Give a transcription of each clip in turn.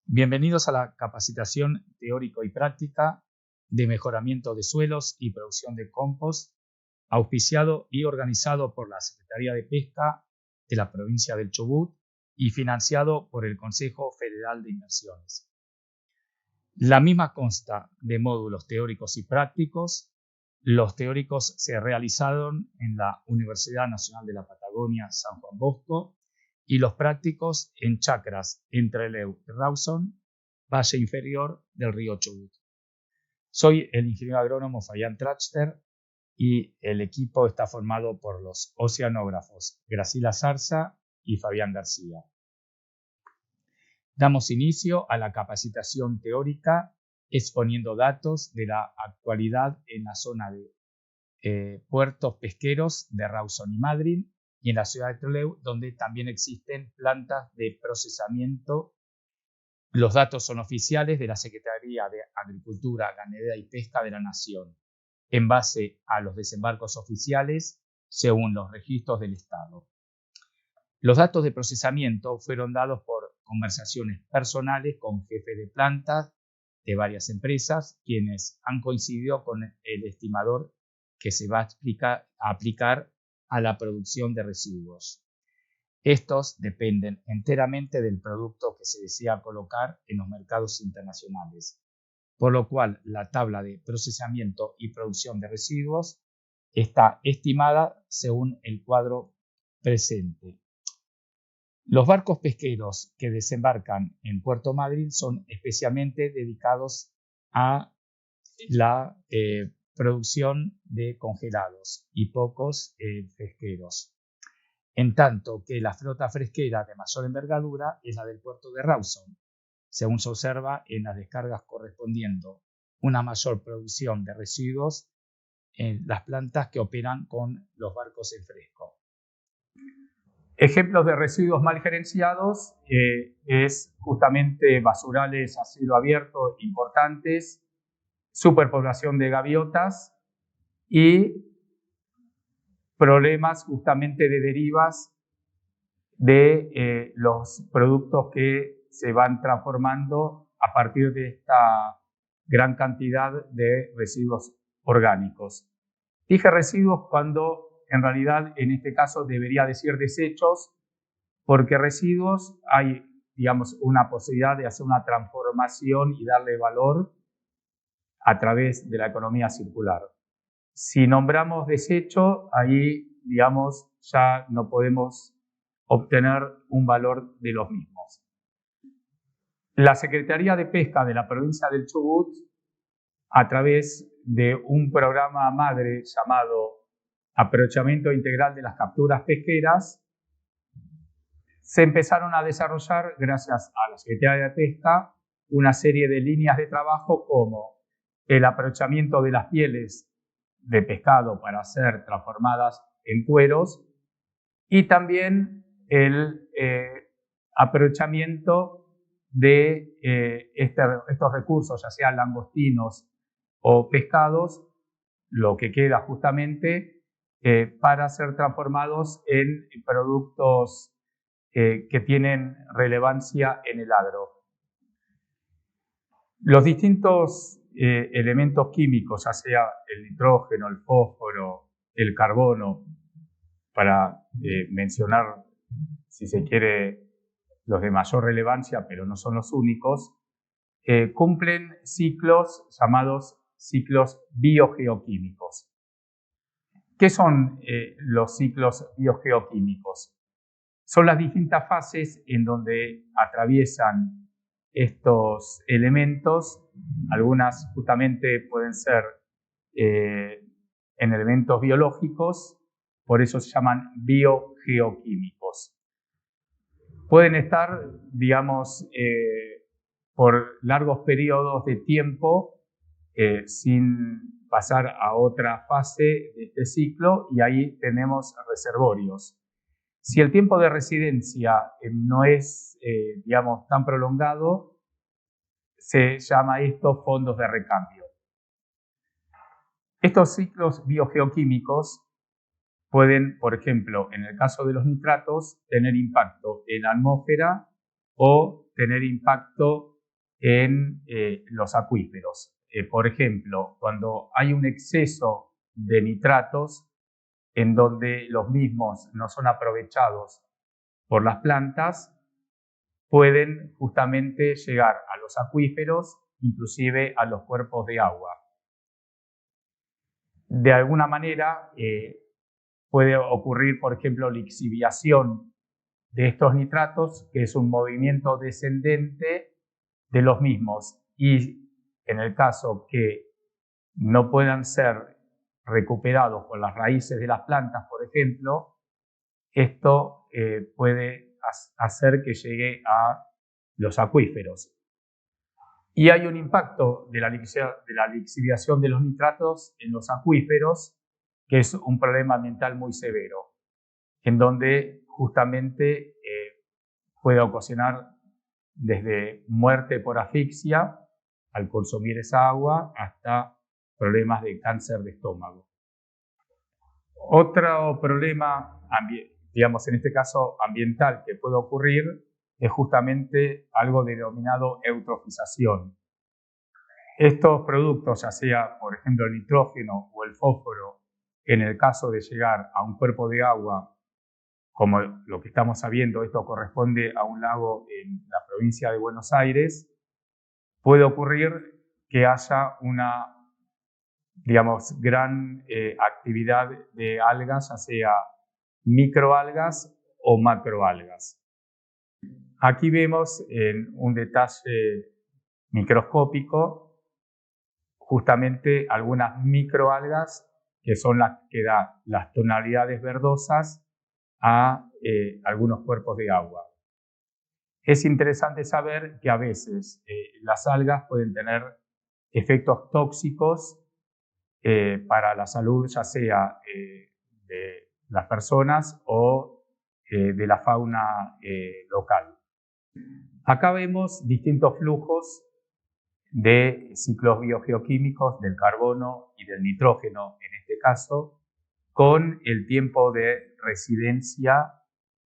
Bienvenidos a la capacitación teórico y práctica de mejoramiento de suelos y producción de compost, auspiciado y organizado por la Secretaría de Pesca de la provincia del Chubut y financiado por el Consejo Federal de Inversiones. La misma consta de módulos teóricos y prácticos. Los teóricos se realizaron en la Universidad Nacional de la Patagonia, San Juan Bosco, y los prácticos en chacras entre Trelew y Rawson, valle inferior del río Chubut. Soy el ingeniero agrónomo Fabián Trachter y el equipo está formado por los oceanógrafos Graciela Zarza y Fabián García. Damos inicio a la capacitación teórica exponiendo datos de la actualidad en la zona de puertos pesqueros de Rawson y Madryn y en la ciudad de Trelew, donde también existen plantas de procesamiento. Los datos son oficiales de la Secretaría de Agricultura, Ganadería y Pesca de la Nación, en base a los desembarcos oficiales según los registros del Estado. Los datos de procesamiento fueron dados por conversaciones personales con jefes de plantas de varias empresas, quienes han coincidido con el estimador que se va a aplicar a la producción de residuos. Estos dependen enteramente del producto que se desea colocar en los mercados internacionales, por lo cual la tabla de procesamiento y producción de residuos está estimada según el cuadro presente. Los barcos pesqueros que desembarcan en Puerto Madryn son especialmente dedicados a la producción de congelados y pocos pesqueros. En tanto que la flota fresquera de mayor envergadura es la del puerto de Rawson, según se observa en las descargas correspondiendo una mayor producción de residuos en las plantas que operan con los barcos en fresco. Ejemplos de residuos mal gerenciados es justamente basurales a cielo abierto importantes, superpoblación de gaviotas y problemas justamente de derivas de los productos que se van transformando a partir de esta gran cantidad de residuos orgánicos. Dije residuos cuando en realidad en este caso debería decir desechos, porque residuos hay, digamos, una posibilidad de hacer una transformación y darle valor a través de la economía circular. Si nombramos desecho, ahí, digamos, ya no podemos obtener un valor de los mismos. La Secretaría de Pesca de la provincia del Chubut, a través de un programa madre llamado Aprovechamiento Integral de las Capturas Pesqueras, se empezaron a desarrollar, gracias a la Secretaría de Pesca, una serie de líneas de trabajo como el aprovechamiento de las pieles de pescado para ser transformadas en cueros y también el aprovechamiento de estos recursos, ya sean langostinos o pescados, lo que queda justamente para ser transformados en productos que tienen relevancia en el agro. Los distintos elementos químicos, ya sea el nitrógeno, el fósforo, el carbono, para mencionar, si se quiere, los de mayor relevancia, pero no son los únicos, cumplen ciclos llamados ciclos biogeoquímicos. ¿Qué son los ciclos biogeoquímicos? Son las distintas fases en donde atraviesan estos elementos. Algunas justamente pueden ser en elementos biológicos, por eso se llaman biogeoquímicos. Pueden estar, digamos, por largos periodos de tiempo sin pasar a otra fase de este ciclo, y ahí tenemos reservorios. Si el tiempo de residencia no es, digamos, tan prolongado, se llama esto fondos de recambio. Estos ciclos biogeoquímicos pueden, por ejemplo, en el caso de los nitratos, tener impacto en la atmósfera o tener impacto en los acuíferos. Por ejemplo, cuando hay un exceso de nitratos en donde los mismos no son aprovechados por las plantas, pueden justamente llegar a los acuíferos, inclusive a los cuerpos de agua. De alguna manera puede ocurrir, por ejemplo, lixiviación de estos nitratos, que es un movimiento descendente de los mismos, y en el caso que no puedan ser recuperados por las raíces de las plantas, por ejemplo, esto puede hacer que llegue a los acuíferos. Y hay un impacto de la lixiviación de los nitratos en los acuíferos, que es un problema ambiental muy severo, en donde justamente puede ocasionar desde muerte por asfixia al consumir esa agua hasta problemas de cáncer de estómago. Otro problema, digamos en este caso ambiental, que puede ocurrir es justamente algo denominado eutrofización. Estos productos, ya sea por ejemplo el nitrógeno o el fósforo, en el caso de llegar a un cuerpo de agua, como lo que estamos sabiendo, esto corresponde a un lago en la provincia de Buenos Aires, puede ocurrir que haya una, digamos, gran actividad de algas, ya sea microalgas o macroalgas. Aquí vemos en un detalle microscópico justamente algunas microalgas que son las que dan las tonalidades verdosas a algunos cuerpos de agua. Es interesante saber que a veces las algas pueden tener efectos tóxicos para la salud, ya sea de las personas o de la fauna local. Acá vemos distintos flujos de ciclos biogeoquímicos del carbono y del nitrógeno, en este caso, con el tiempo de residencia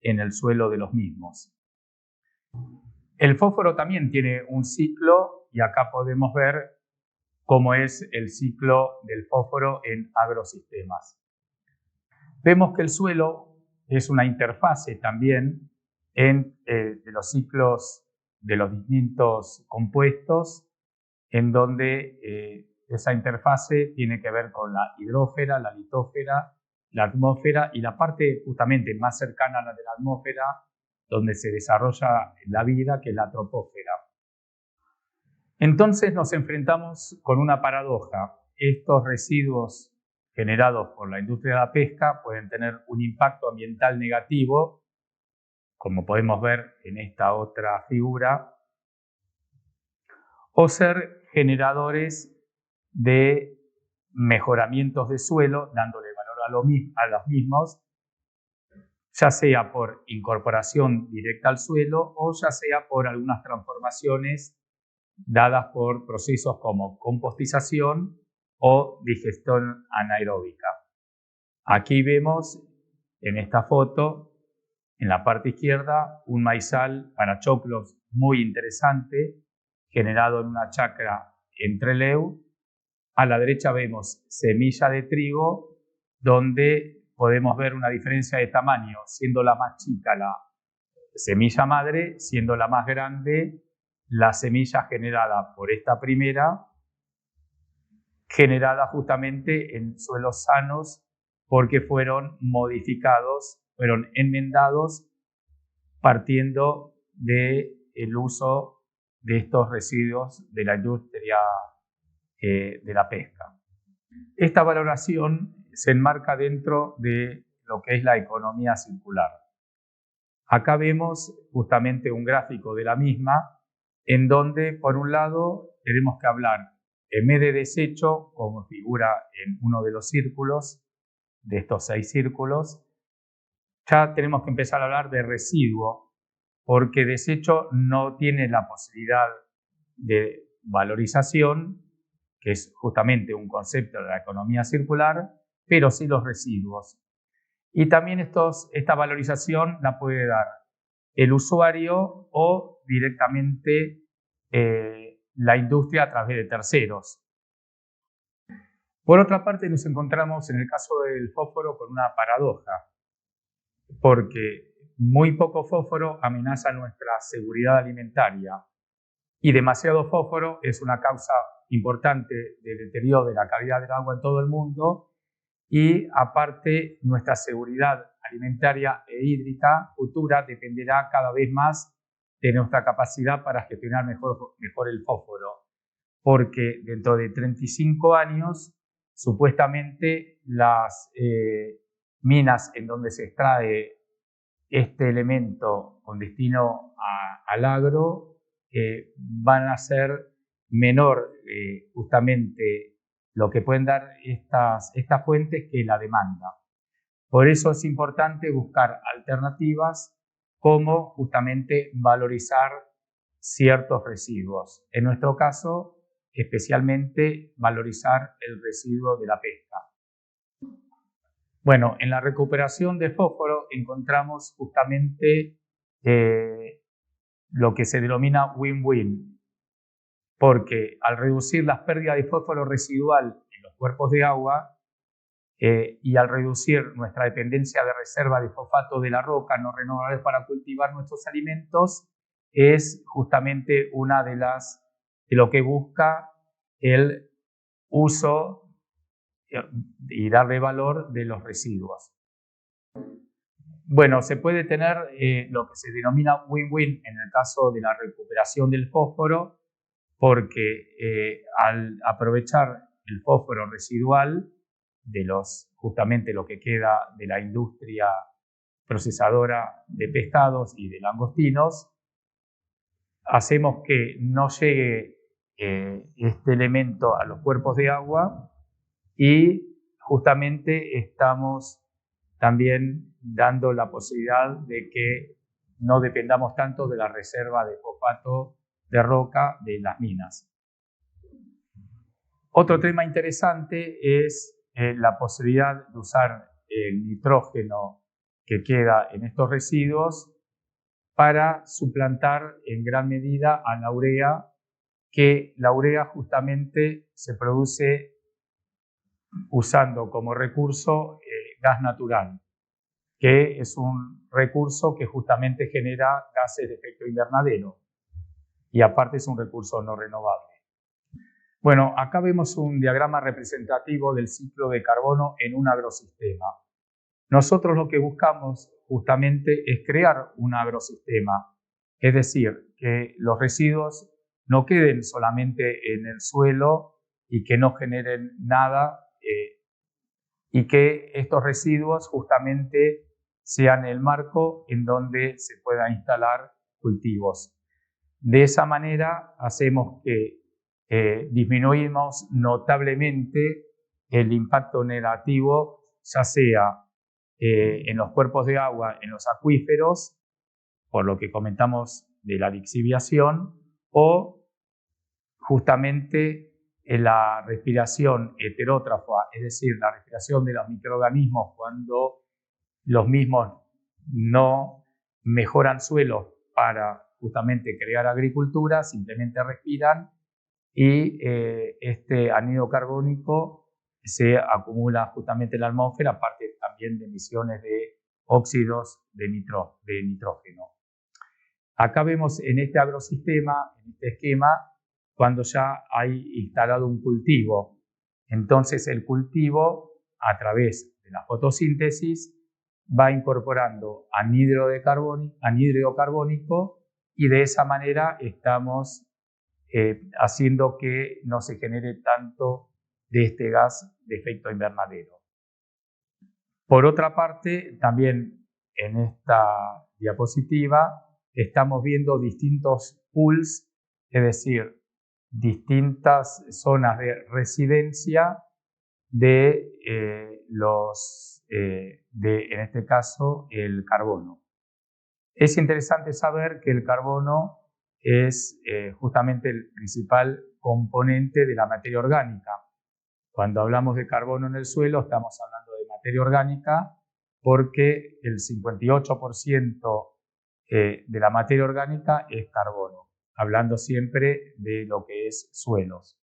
en el suelo de los mismos. El fósforo también tiene un ciclo y acá podemos ver cómo es el ciclo del fósforo en agrosistemas. Vemos que el suelo es una interfase también de los ciclos de los distintos compuestos, en donde esa interfase tiene que ver con la hidrósfera, la litósfera, la atmósfera y la parte justamente más cercana a la de la atmósfera, donde se desarrolla la vida, que es la troposfera. Entonces nos enfrentamos con una paradoja. Estos residuos generados por la industria de la pesca pueden tener un impacto ambiental negativo, como podemos ver en esta otra figura, o ser generadores de mejoramientos de suelo, dándole valor a los mismos, ya sea por incorporación directa al suelo o ya sea por algunas transformaciones dadas por procesos como compostización o digestión anaeróbica. Aquí vemos en esta foto, en la parte izquierda, un maizal para choclos muy interesante, generado en una chacra en Trelew. A la derecha vemos semilla de trigo, donde podemos ver una diferencia de tamaño, siendo la más chica la semilla madre, siendo la más grande la semilla generada por esta primera, generada justamente en suelos sanos porque fueron modificados, fueron enmendados partiendo del uso de estos residuos de la industria de la pesca. Esta valoración se enmarca dentro de lo que es la economía circular. Acá vemos justamente un gráfico de la misma, en donde, por un lado, tenemos que hablar en vez de desecho, como figura en uno de los círculos, de estos 6 círculos, ya tenemos que empezar a hablar de residuo, porque desecho no tiene la posibilidad de valorización, que es justamente un concepto de la economía circular, pero sí los residuos. Y también esta valorización la puede dar el usuario o directamente la industria a través de terceros. Por otra parte, nos encontramos en el caso del fósforo con una paradoja, porque muy poco fósforo amenaza nuestra seguridad alimentaria y demasiado fósforo es una causa importante de deterioro de la calidad del agua en todo el mundo y aparte nuestra seguridad alimentaria e hídrica futura dependerá cada vez más de nuestra capacidad para gestionar mejor el fósforo, porque dentro de 35 años supuestamente las minas en donde se extrae este elemento con destino al agro van a ser menor justamente lo que pueden dar estas fuentes que la demanda. Por eso es importante buscar alternativas como justamente valorizar ciertos residuos. En nuestro caso, especialmente valorizar el residuo de la pesca. Bueno, en la recuperación de fósforo encontramos justamente lo que se denomina win-win, porque al reducir las pérdidas de fósforo residual en los cuerpos de agua y al reducir nuestra dependencia de reserva de fosfato de la roca no renovables para cultivar nuestros alimentos, es justamente una de lo que busca el uso y darle valor de los residuos. Bueno, se puede tener lo que se denomina win-win en el caso de la recuperación del fósforo, porque al aprovechar el fósforo residual de justamente lo que queda de la industria procesadora de pescados y de langostinos, hacemos que no llegue este elemento a los cuerpos de agua y justamente estamos también dando la posibilidad de que no dependamos tanto de la reserva de fosfato de roca de las minas. Otro tema interesante es la posibilidad de usar el nitrógeno que queda en estos residuos para suplantar en gran medida a la urea, que la urea justamente se produce usando como recurso gas natural, que es un recurso que justamente genera gases de efecto invernadero y aparte es un recurso no renovable. Bueno, acá vemos un diagrama representativo del ciclo de carbono en un agrosistema. Nosotros lo que buscamos justamente es crear un agrosistema, es decir, que los residuos no queden solamente en el suelo y que no generen nada y que estos residuos justamente sean el marco en donde se puedan instalar cultivos. De esa manera hacemos que disminuimos notablemente el impacto negativo, ya sea en los cuerpos de agua, en los acuíferos, por lo que comentamos de la lixiviación, o justamente en la respiración heterótrofa, es decir, la respiración de los microorganismos cuando los mismos no mejoran suelos para justamente crear agricultura, simplemente respiran y este anhídrido carbónico se acumula justamente en la atmósfera, aparte también de emisiones de óxidos de nitrógeno. Acá vemos en este agrosistema, en este esquema, cuando ya hay instalado un cultivo. Entonces el cultivo, a través de la fotosíntesis, va incorporando anhídrido carbónico y de esa manera estamos haciendo que no se genere tanto de este gas de efecto invernadero. Por otra parte, también en esta diapositiva estamos viendo distintos pools, es decir, distintas zonas de residencia de en este caso, el carbono. Es interesante saber que el carbono es justamente el principal componente de la materia orgánica. Cuando hablamos de carbono en el suelo, estamos hablando de materia orgánica porque el 58% de la materia orgánica es carbono. hablando siempre de lo que es suelos.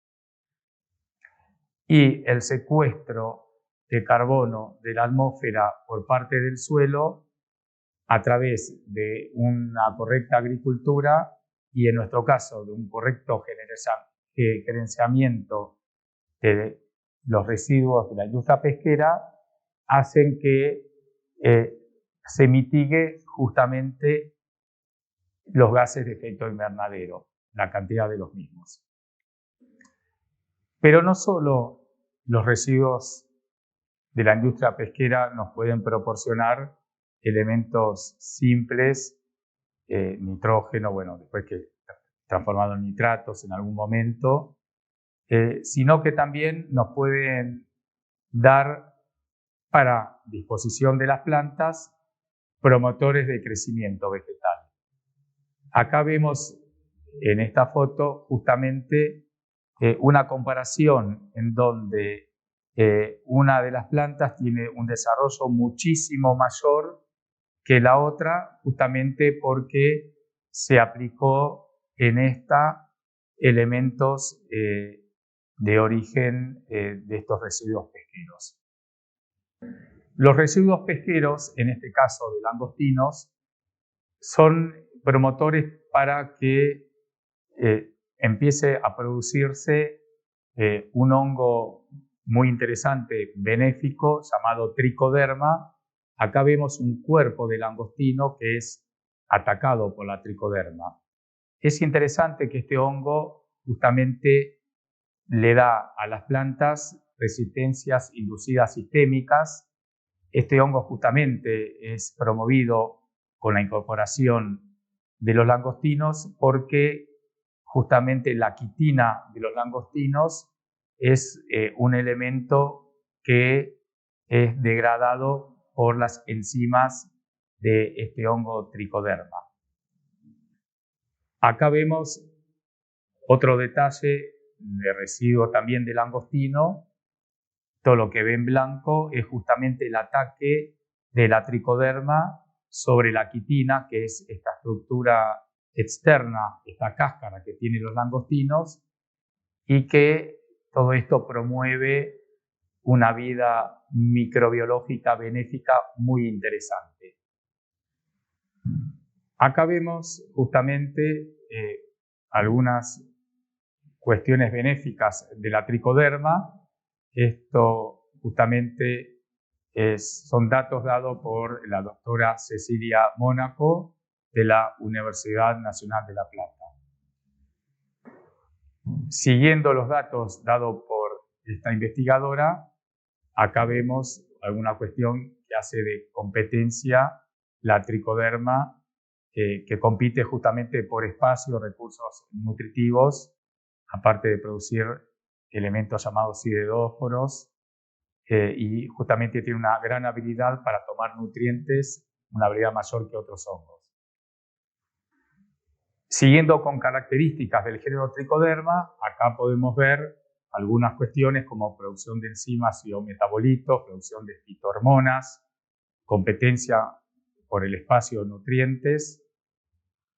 Y el secuestro de carbono de la atmósfera por parte del suelo a través de una correcta agricultura y, en nuestro caso, de un correcto gerenciamiento de los residuos de la industria pesquera, hacen que se mitigue justamente los gases de efecto invernadero, la cantidad de los mismos. Pero no solo los residuos de la industria pesquera nos pueden proporcionar elementos simples, nitrógeno, bueno, después que transformado en nitratos en algún momento, sino que también nos pueden dar para disposición de las plantas promotores de crecimiento vegetal. Acá vemos en esta foto justamente una comparación en donde una de las plantas tiene un desarrollo muchísimo mayor que la otra, justamente porque se aplicó en esta elementos de origen de estos residuos pesqueros. Los residuos pesqueros, en este caso de langostinos, son promotores para que empiece a producirse un hongo muy interesante, benéfico, llamado tricoderma. Acá vemos un cuerpo de langostino que es atacado por la tricoderma. Es interesante que este hongo justamente le da a las plantas resistencias inducidas sistémicas. Este hongo justamente es promovido con la incorporación de los langostinos porque justamente la quitina de los langostinos es un elemento que es degradado por las enzimas de este hongo tricoderma. Acá vemos otro detalle de residuo también de langostino. Todo lo que ve en blanco es justamente el ataque de la tricoderma sobre la quitina, que es esta estructura externa, esta cáscara que tienen los langostinos, y que todo esto promueve una vida microbiológica benéfica muy interesante. Acá vemos justamente algunas cuestiones benéficas de la tricoderma. Esto justamente son datos dados por la doctora Cecilia Mónaco de la Universidad Nacional de La Plata. Siguiendo los datos dados por esta investigadora, acá vemos alguna cuestión que hace de competencia la tricoderma, que compite justamente por espacio, recursos nutritivos, aparte de producir elementos llamados sideróforos, y justamente tiene una gran habilidad para tomar nutrientes, una habilidad mayor que otros hongos. Siguiendo con características del género tricoderma, acá podemos ver algunas cuestiones como producción de enzimas y o metabolitos, producción de fitohormonas, competencia por el espacio de nutrientes,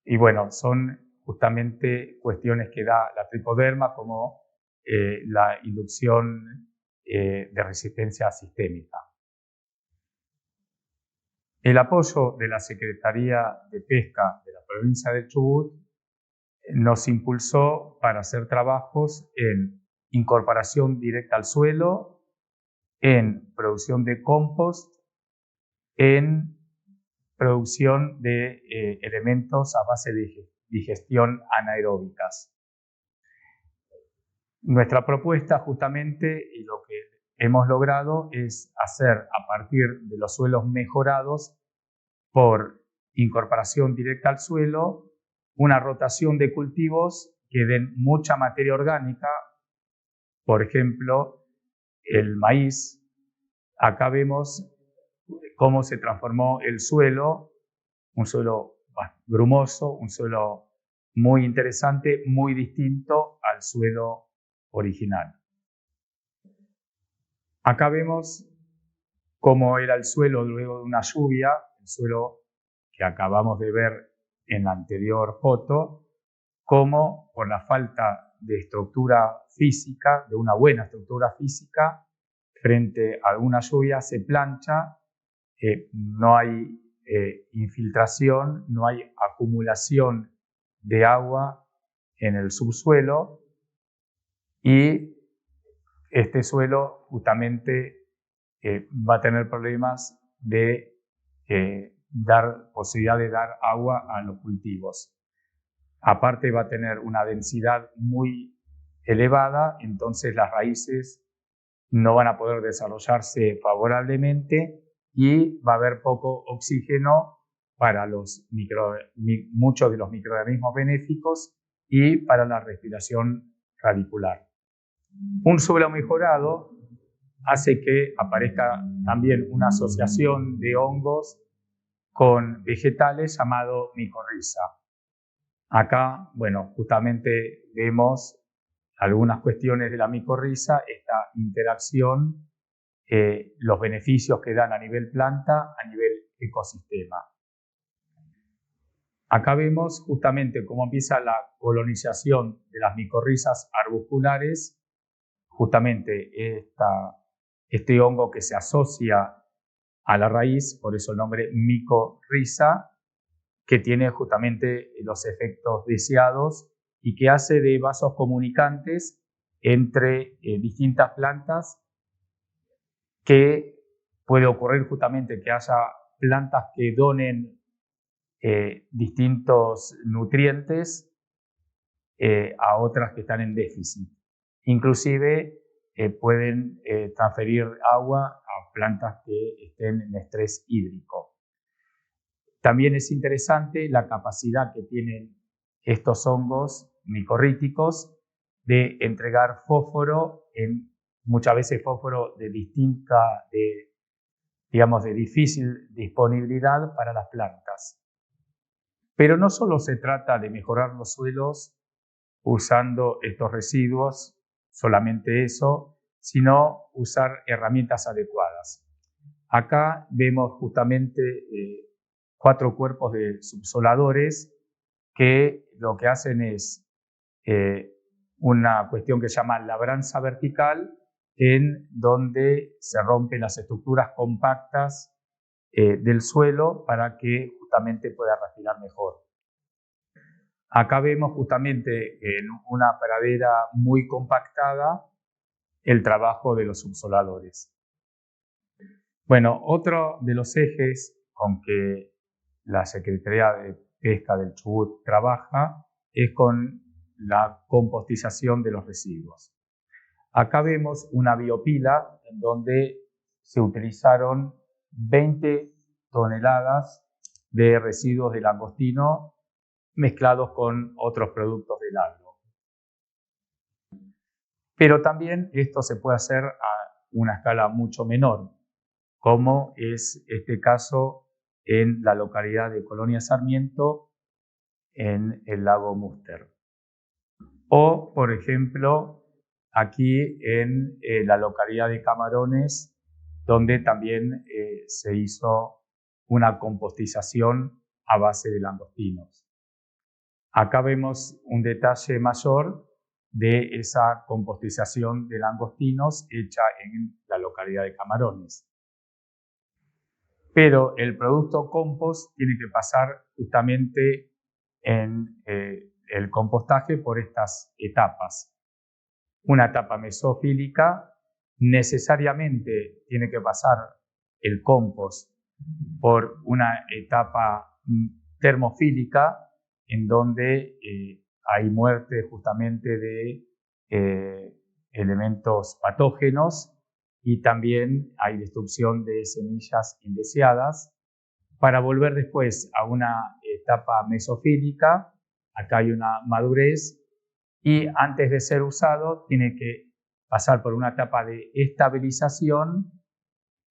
y bueno, son justamente cuestiones que da la tricoderma como la inducción de resistencia sistémica. El apoyo de la Secretaría de Pesca de la provincia de Chubut nos impulsó para hacer trabajos en incorporación directa al suelo, en producción de compost, en producción de elementos a base de digestión anaeróbicas. Nuestra propuesta justamente y lo que hemos logrado es hacer a partir de los suelos mejorados por incorporación directa al suelo una rotación de cultivos que den mucha materia orgánica. Por ejemplo, el maíz. Acá vemos cómo se transformó el suelo, un suelo grumoso, un suelo muy interesante, muy distinto al suelo original. Acá vemos cómo era el suelo luego de una lluvia, el suelo que acabamos de ver en la anterior foto, como por la falta de estructura física, de una buena estructura física, frente a alguna lluvia se plancha, no hay infiltración, no hay acumulación de agua en el subsuelo y este suelo justamente va a tener problemas de dar posibilidad de dar agua a los cultivos. Aparte va a tener una densidad muy elevada, entonces las raíces no van a poder desarrollarse favorablemente y va a haber poco oxígeno para muchos de los microorganismos benéficos y para la respiración radicular. Un suelo mejorado hace que aparezca también una asociación de hongos con vegetales llamado micorriza. Acá, bueno, justamente vemos algunas cuestiones de la micorriza, esta interacción, los beneficios que dan a nivel planta, a nivel ecosistema. Acá vemos justamente cómo empieza la colonización de las micorrizas arbusculares, justamente este hongo que se asocia a la raíz, por eso el nombre micorriza, que tiene justamente los efectos deseados y que hace de vasos comunicantes entre distintas plantas, que puede ocurrir justamente que haya plantas que donen distintos nutrientes a otras que están en déficit. Inclusive pueden transferir agua a plantas que estén en estrés hídrico. También es interesante la capacidad que tienen estos hongos micorríticos de entregar fósforo, muchas veces fósforo de difícil disponibilidad para las plantas. Pero no solo se trata de mejorar los suelos usando estos residuos, solamente eso, sino usar herramientas adecuadas. Acá vemos justamente 4 cuerpos de subsoladores que lo que hacen es una cuestión que se llama labranza vertical, en donde se rompen las estructuras compactas del suelo para que justamente pueda respirar mejor. Acá vemos justamente en una pradera muy compactada el trabajo de los subsoladores. Bueno, otro de los ejes con que la Secretaría de Pesca del Chubut trabaja es con la compostización de los residuos. Acá vemos una biopila en donde se utilizaron 20 toneladas de residuos de langostino mezclados con otros productos del agro. Pero también esto se puede hacer a una escala mucho menor, como es este caso en la localidad de Colonia Sarmiento, en el lago Múster. O, por ejemplo, aquí en la localidad de Camarones, donde también se hizo una compostización a base de langostinos. Acá vemos un detalle mayor de esa compostización de langostinos hecha en la localidad de Camarones. Pero el producto compost tiene que pasar justamente en el compostaje por estas etapas. Una etapa mesofílica, necesariamente tiene que pasar el compost por una etapa termofílica, en donde hay muerte justamente de elementos patógenos y también hay destrucción de semillas indeseadas, para volver después a una etapa mesofílica. Acá hay una madurez y antes de ser usado tiene que pasar por una etapa de estabilización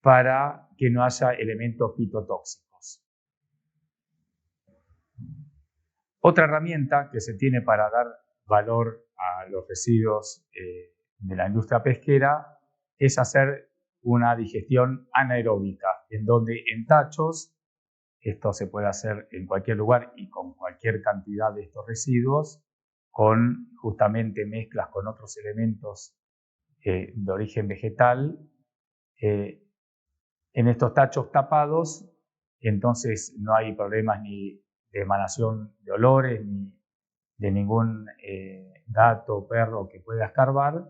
para que no haya elementos fitotóxicos. Otra herramienta que se tiene para dar valor a los residuos de la industria pesquera es hacer una digestión anaeróbica, en donde en tachos, esto se puede hacer en cualquier lugar y con cualquier cantidad de estos residuos, con justamente mezclas con otros elementos de origen vegetal. En estos tachos tapados, entonces no hay problemas ni de emanación de olores, ni de ningún gato o perro que pueda escarbar.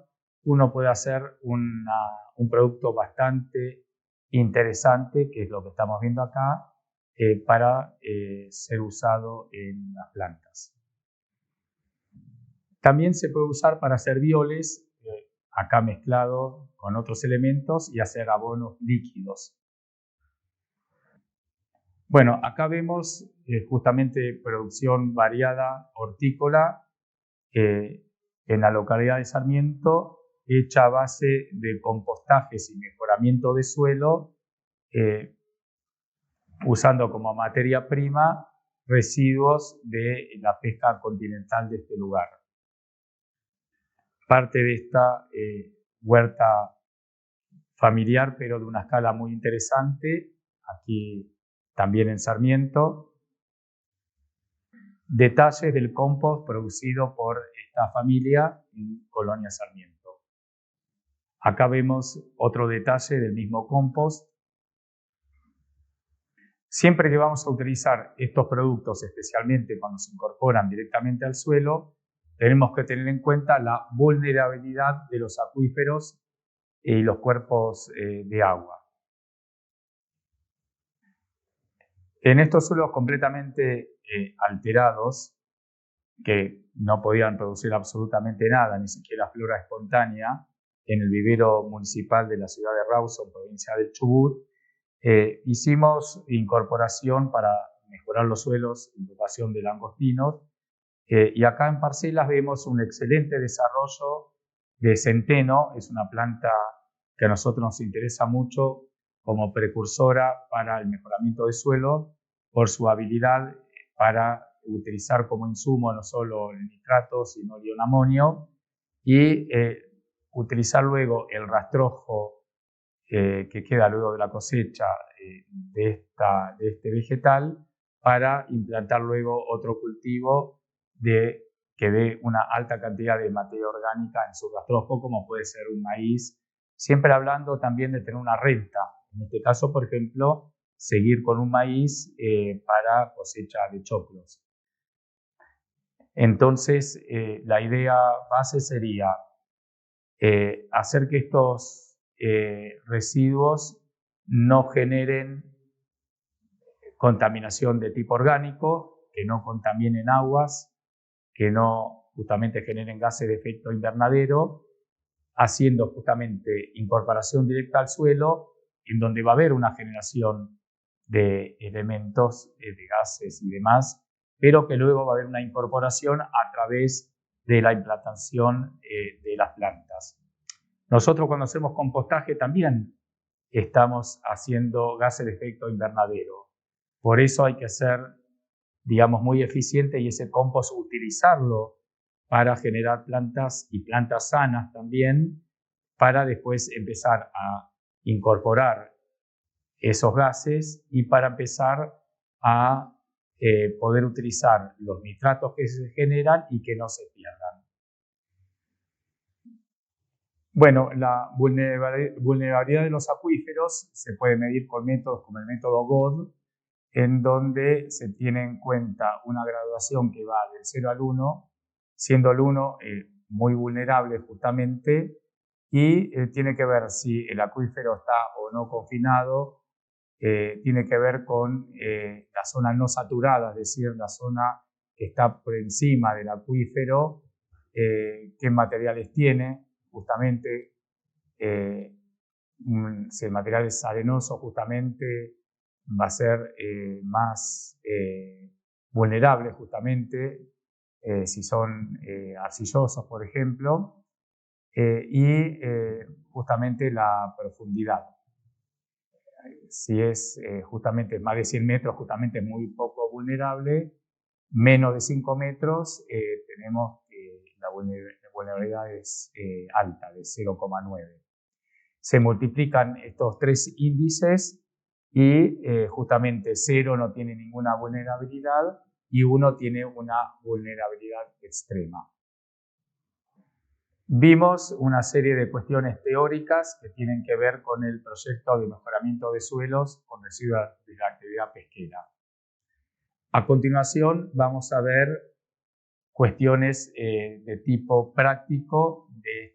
Uno puede hacer un producto bastante interesante, que es lo que estamos viendo acá, para ser usado en las plantas. También se puede usar para hacer bioles, acá mezclado con otros elementos, y hacer abonos líquidos. Bueno, acá vemos justamente producción variada hortícola en la localidad de Sarmiento, hecha a base de compostajes y mejoramiento de suelo, usando como materia prima residuos de la pesca continental de este lugar. Parte de esta huerta familiar, pero de una escala muy interesante, aquí también en Sarmiento. Detalles del compost producido por esta familia en Colonia Sarmiento. Acá vemos otro detalle del mismo compost. Siempre que vamos a utilizar estos productos, especialmente cuando se incorporan directamente al suelo, tenemos que tener en cuenta la vulnerabilidad de los acuíferos y los cuerpos de agua. En estos suelos completamente alterados, que no podían producir absolutamente nada, ni siquiera flora espontánea, en el vivero municipal de la ciudad de Rawson, provincia del Chubut, hicimos incorporación para mejorar los suelos, incorporación de langostinos, y acá en parcelas vemos un excelente desarrollo de centeno. Es una planta que a nosotros nos interesa mucho como precursora para el mejoramiento de suelo, por su habilidad para utilizar como insumo no solo el nitrato, sino el ion amonio, y utilizar luego el rastrojo que queda luego de la cosecha de este vegetal para implantar luego otro cultivo que dé una alta cantidad de materia orgánica en su rastrojo, como puede ser un maíz, siempre hablando también de tener una renta. En este caso, por ejemplo, seguir con un maíz para cosecha de choclos. Entonces, la idea base sería hacer que estos residuos no generen contaminación de tipo orgánico, que no contaminen aguas, que no justamente generen gases de efecto invernadero, haciendo justamente incorporación directa al suelo, en donde va a haber una generación de elementos, de gases y demás, pero que luego va a haber una incorporación a través de la implantación de las plantas. Nosotros cuando hacemos compostaje también estamos haciendo gases de efecto invernadero. Por eso hay que ser, digamos, muy eficiente y ese compost utilizarlo para generar plantas y plantas sanas también, para después empezar a incorporar esos gases y para empezar a poder utilizar los nitratos que se generan y que no se pierdan. Bueno, la vulnerabilidad de los acuíferos se puede medir con métodos como el método GOD, en donde se tiene en cuenta una graduación que va del 0 al 1, siendo el 1 muy vulnerable justamente, y tiene que ver si el acuífero está o no confinado, tiene que ver con la zona no saturada, es decir, la zona que está por encima del acuífero, qué materiales tiene, justamente, si el material es arenoso, justamente va a ser más vulnerable, justamente, si son arcillosos, por ejemplo, y justamente la profundidad. Si es justamente más de 100 metros, justamente es muy poco vulnerable. Menos de 5 metros tenemos la vulnerabilidad es alta, de 0,9. Se multiplican estos tres índices y justamente 0 no tiene ninguna vulnerabilidad y 1 tiene una vulnerabilidad extrema. Vimos una serie de cuestiones teóricas que tienen que ver con el proyecto de mejoramiento de suelos con residuos de la actividad pesquera. A continuación vamos a ver cuestiones de tipo práctico de